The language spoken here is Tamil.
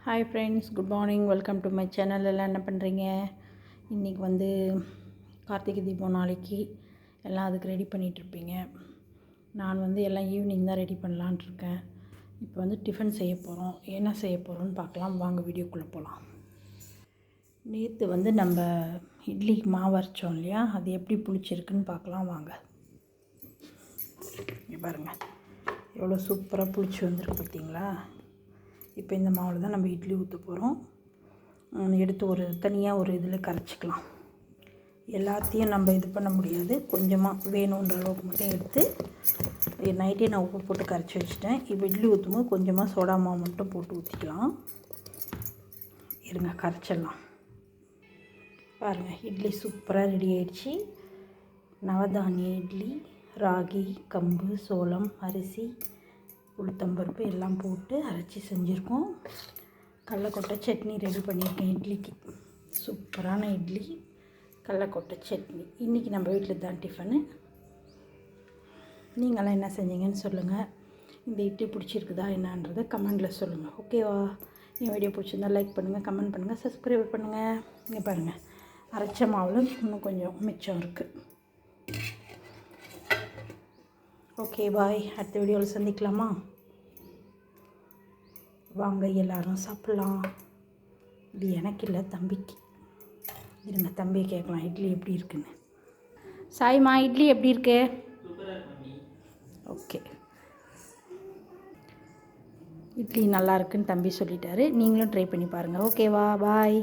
Hi friends, good morning. Welcome to my channel. எல்லாம் என்ன பண்ணுறீங்க? இன்றைக்கி வந்து கார்த்திகை தீபம் நாளைக்கு. எல்லாம் அதுக்கு ரெடி பண்ணிகிட்ருப்பீங்க. நான் வந்து எல்லாம் ஈவினிங் தான் ரெடி பண்ணலான்ட்டு இருக்கேன். இப்போ வந்து டிஃபன் செய்ய போகிறோம். என்ன செய்ய போகிறோன்னு பார்க்கலாம். வாங்க வீடியோக்குள்ளே போகலாம். நேற்று வந்து நம்ம இட்லிக்கு மாவு அரைச்சோம் இல்லையா, அது எப்படி புளிச்சிருக்குன்னு பார்க்கலாம் வாங்க. இங்கே பாருங்கள், எவ்வளோ சூப்பராக புளிச்சு வந்துருக்கு பார்த்தீங்களா? இப்போ இந்த மாவில் தான் நம்ம இட்லி ஊற்ற போகிறோம். எடுத்து ஒரு தனியாக ஒரு இதில் கரைச்சிக்கலாம். எல்லாத்தையும் நம்ம இது பண்ண முடியாது, கொஞ்சமாக வேணுன்ற அளவுக்கு மட்டும் எடுத்து நைட்டே நான் உப்பு போட்டு கரைச்சி வச்சுட்டேன். இப்போ இட்லி ஊற்றும்போது கொஞ்சமாக சோடா மாவு மட்டும் போட்டு ஊற்றிக்கலாம். இருங்க, கரைச்சிடலாம். பாருங்கள், இட்லி சூப்பராக ரெடி ஆகிடுச்சு. நவதானிய இட்லி, ராகி, கம்பு, சோளம், அரிசி, உளுத்தம்பருப்பு எல்லாம் போட்டு அரைச்சி செஞ்சுருக்கோம். கடலக்கொட்டை சட்னி ரெடி பண்ணியிருக்கேன் இட்லிக்கு. சூப்பரான இட்லி, கடலக்கொட்டை சட்னி. இன்றைக்கி நம்ம வீட்டில் தான் டிஃபனு. நீங்களாம் என்ன செஞ்சீங்கன்னு சொல்லுங்கள். இந்த இட்லி பிடிச்சிருக்குதா என்னன்றதை கமெண்டில் சொல்லுங்கள். ஓகேவா? என் வீடியோ பிடிச்சிருந்தா லைக் பண்ணுங்கள், கமெண்ட் பண்ணுங்கள், சப்ஸ்கிரைப் பண்ணுங்கள். இங்கே பாருங்கள், அரைச்ச மாவில் இன்னும் கொஞ்சம் மிச்சம் இருக்குது. ஓகே, பாய். அடுத்த வீடியோவில் சந்திக்கலாமா? வாங்க எல்லோரும் சாப்பிட்லாம். இது எனக்கு இல்லை, தம்பிக்கு. இருங்க, தம்பியை கேட்கலாம் இட்லி எப்படி இருக்குன்னு. சாய்மா, இட்லி எப்படி இருக்கு? ஓகே, இட்லி நல்லா இருக்குன்னு தம்பி சொல்லிட்டாரு. நீங்களும் ட்ரை பண்ணி பாருங்கள். ஓகேவா? பாய்.